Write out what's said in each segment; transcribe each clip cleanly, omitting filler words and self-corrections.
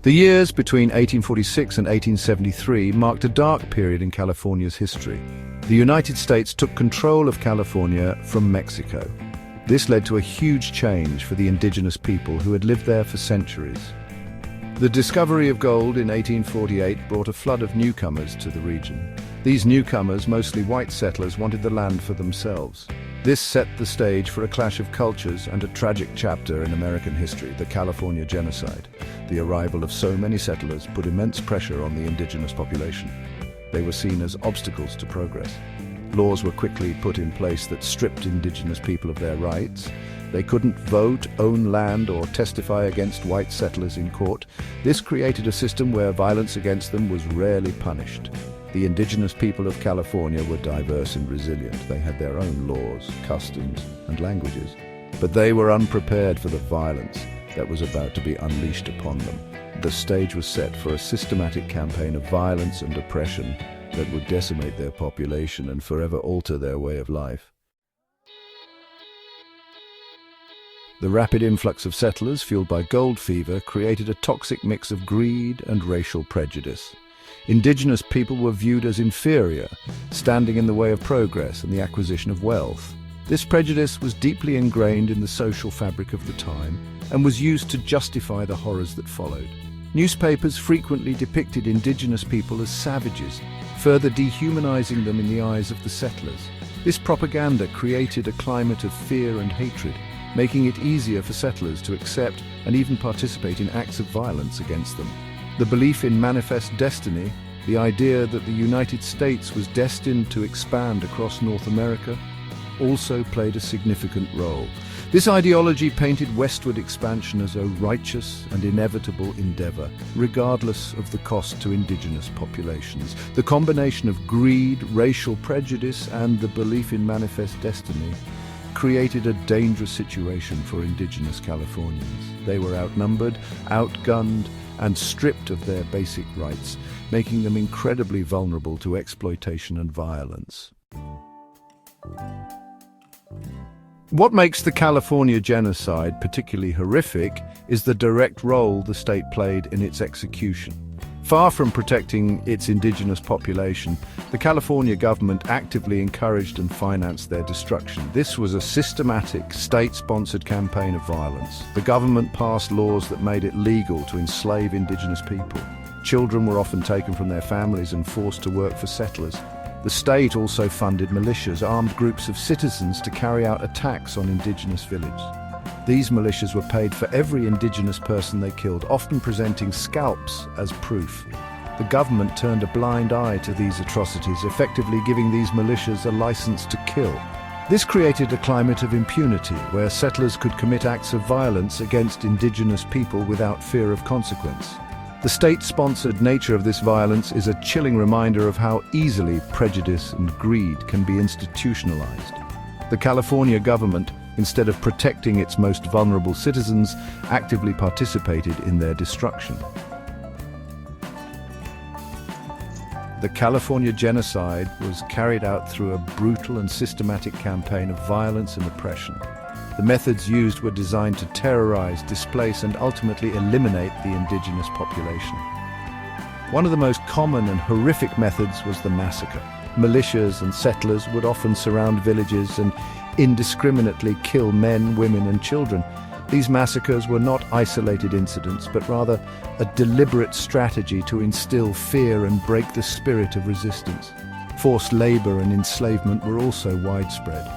The years between 1846 and 1873 marked a dark period in California's history. The United States took control of California from Mexico. This led to a huge change for the indigenous people who had lived there for centuries. The discovery of gold in 1848 brought a flood of newcomers to the region. These newcomers, mostly white settlers, wanted the land for themselves. This set the stage for a clash of cultures and a tragic chapter in American history, the California Genocide. The arrival of so many settlers put immense pressure on the indigenous population. They were seen as obstacles to progress. Laws were quickly put in place that stripped indigenous people of their rights. They couldn't vote, own land, or testify against white settlers in court. This created a system where violence against them was rarely punished. The indigenous people of California were diverse and resilient. They had their own laws, customs, and languages. But they were unprepared for the violence that was about to be unleashed upon them. The stage was set for a systematic campaign of violence and oppression that would decimate their population and forever alter their way of life. The rapid influx of settlers, fueled by gold fever, created a toxic mix of greed and racial prejudice. Indigenous people were viewed as inferior, standing in the way of progress and the acquisition of wealth. This prejudice was deeply ingrained in the social fabric of the time and was used to justify the horrors that followed. Newspapers frequently depicted indigenous people as savages, further dehumanizing them in the eyes of the settlers. This propaganda created a climate of fear and hatred, making it easier for settlers to accept and even participate in acts of violence against them. The belief in manifest destiny, the idea that the United States was destined to expand across North America, also played a significant role. This ideology painted westward expansion as a righteous and inevitable endeavor, regardless of the cost to indigenous populations. The combination of greed, racial prejudice, and the belief in manifest destiny created a dangerous situation for indigenous Californians. They were outnumbered, outgunned, and stripped of their basic rights, making them incredibly vulnerable to exploitation and violence. What makes the California Genocide particularly horrific is the direct role the state played in its execution. Far from protecting its indigenous population, the California government actively encouraged and financed their destruction. This was a systematic, state-sponsored campaign of violence. The government passed laws that made it legal to enslave indigenous people. Children were often taken from their families and forced to work for settlers. The state also funded militias, armed groups of citizens to carry out attacks on indigenous villages. These militias were paid for every indigenous person they killed, often presenting scalps as proof. The government turned a blind eye to these atrocities, effectively giving these militias a license to kill. This created a climate of impunity, where settlers could commit acts of violence against indigenous people without fear of consequence. The state-sponsored nature of this violence is a chilling reminder of how easily prejudice and greed can be institutionalized. The California government, instead of protecting its most vulnerable citizens, actively participated in their destruction. The California Genocide was carried out through a brutal and systematic campaign of violence and oppression. The methods used were designed to terrorize, displace, and ultimately eliminate the indigenous population. One of the most common and horrific methods was the massacre. Militias and settlers would often surround villages and indiscriminately kill men, women, and children. These massacres were not isolated incidents, but rather a deliberate strategy to instill fear and break the spirit of resistance. Forced labor and enslavement were also widespread.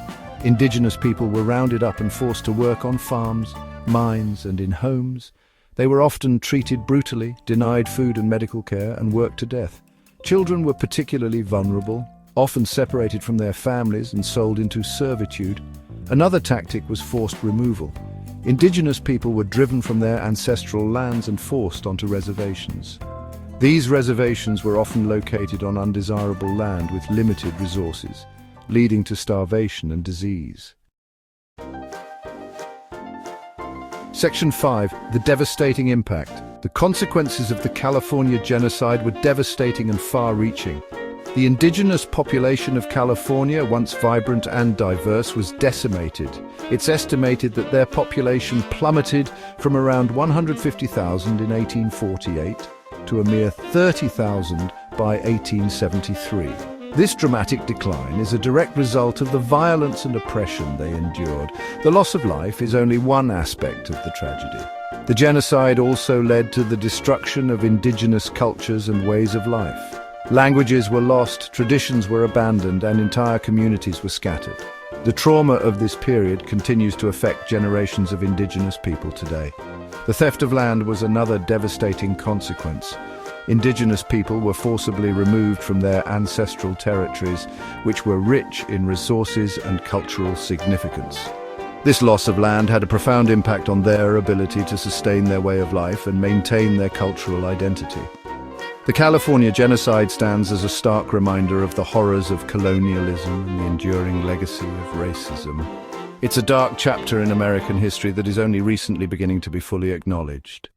Indigenous people were rounded up and forced to work on farms, mines, and in homes. They were often treated brutally, denied food and medical care, and worked to death. Children were particularly vulnerable, often separated from their families and sold into servitude. Another tactic was forced removal. Indigenous people were driven from their ancestral lands and forced onto reservations. These reservations were often located on undesirable land with limited resources, leading to starvation and disease. Section 5. The devastating impact. The consequences of the California Genocide were devastating and far-reaching. The indigenous population of California, once vibrant and diverse, was decimated, It's estimated that their population plummeted from around 150,000 in 1848 to a mere 30,000 by 1873. This dramatic decline is a direct result of the violence and oppression they endured. The loss of life is only one aspect of the tragedy. The genocide also led to the destruction of indigenous cultures and ways of life. Languages were lost, traditions were abandoned, and entire communities were scattered. The trauma of this period continues to affect generations of indigenous people today. The theft of land was another devastating consequence. Indigenous people were forcibly removed from their ancestral territories, which were rich in resources and cultural significance. This loss of land had a profound impact on their ability to sustain their way of life and maintain their cultural identity. The California Genocide stands as a stark reminder of the horrors of colonialism and the enduring legacy of racism. It's a dark chapter in American history that is only recently beginning to be fully acknowledged.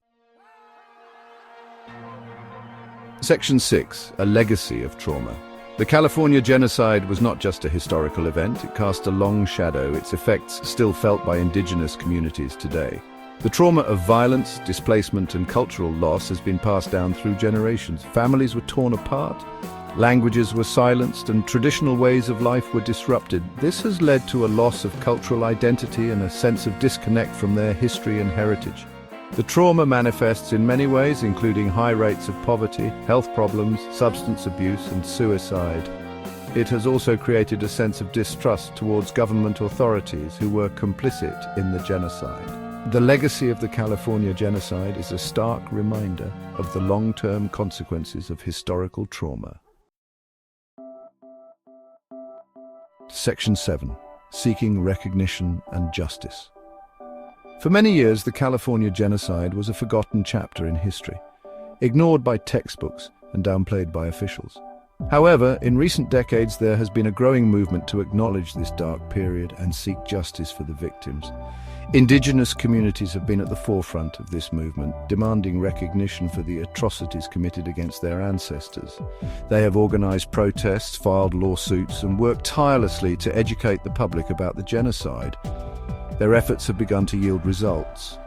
Section 6. A legacy of trauma. The California Genocide was not just a historical event, it cast a long shadow, its effects still felt by indigenous communities today. The trauma of violence, displacement, and cultural loss has been passed down through generations. Families were torn apart, languages were silenced, and traditional ways of life were disrupted. This has led to a loss of cultural identity and a sense of disconnect from their history and heritage. The trauma manifests in many ways, including high rates of poverty, health problems, substance abuse, and suicide. It has also created a sense of distrust towards government authorities who were complicit in the genocide. The legacy of the California Genocide is a stark reminder of the long-term consequences of historical trauma. Section 7. Seeking recognition and justice. For many years, the California Genocide was a forgotten chapter in history, ignored by textbooks and downplayed by officials. However, in recent decades, there has been a growing movement to acknowledge this dark period and seek justice for the victims. Indigenous communities have been at the forefront of this movement, demanding recognition for the atrocities committed against their ancestors. They have organized protests, filed lawsuits, and worked tirelessly to educate the public about the genocide. Their efforts have begun to yield results.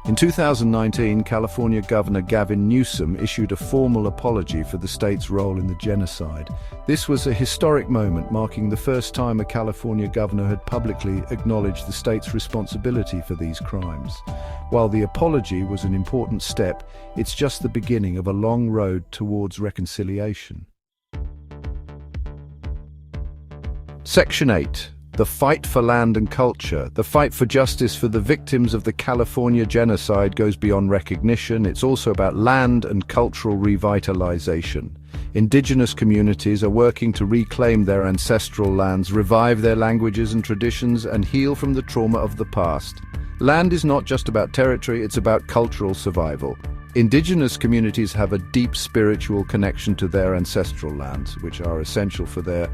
In 2019, California Governor Gavin Newsom issued a formal apology for the state's role in the genocide. This was a historic moment, marking the first time a California governor had publicly acknowledged the state's responsibility for these crimes. While the apology was an important step, it's just the beginning of a long road towards reconciliation. Section 8. The fight for land and culture. The fight for justice for the victims of the California Genocide goes beyond recognition. It's also about land and cultural revitalization. Indigenous communities are working to reclaim their ancestral lands, revive their languages and traditions, and heal from the trauma of the past. Land is not just about territory, it's about cultural survival. Indigenous communities have a deep spiritual connection to their ancestral lands, which are essential for their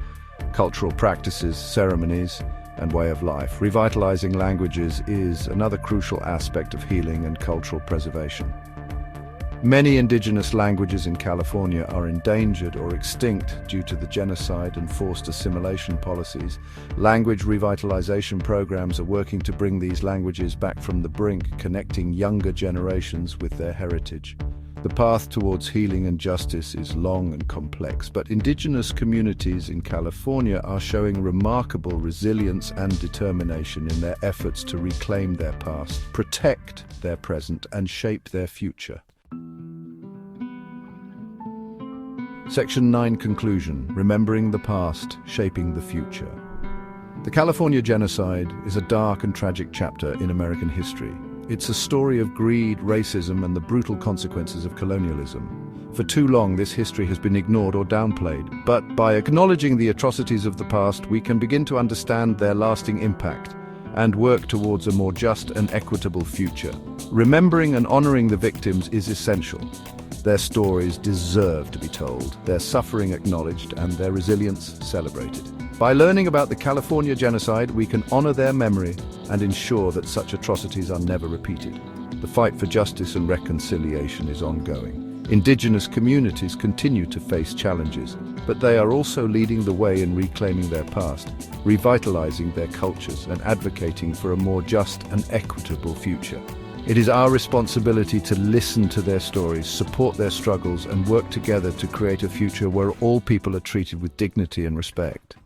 cultural practices, ceremonies, and way of life. Revitalizing languages is another crucial aspect of healing and cultural preservation. Many indigenous languages in California are endangered or extinct due to the genocide and forced assimilation policies. Language revitalization programs are working to bring these languages back from the brink, connecting younger generations with their heritage. The path towards healing and justice is long and complex, but indigenous communities in California are showing remarkable resilience and determination in their efforts to reclaim their past, protect their present, and shape their future. Section 9. Conclusion. Remembering the past, shaping the future. The California Genocide is a dark and tragic chapter in American history. It's a story of greed, racism, and the brutal consequences of colonialism. For too long, this history has been ignored or downplayed. But by acknowledging the atrocities of the past, we can begin to understand their lasting impact and work towards a more just and equitable future. Remembering and honoring the victims is essential. Their stories deserve to be told, their suffering acknowledged, and their resilience celebrated. By learning about the California Genocide, we can honor their memory and ensure that such atrocities are never repeated. The fight for justice and reconciliation is ongoing. Indigenous communities continue to face challenges, but they are also leading the way in reclaiming their past, revitalizing their cultures, and advocating for a more just and equitable future. It is our responsibility to listen to their stories, support their struggles, and work together to create a future where all people are treated with dignity and respect.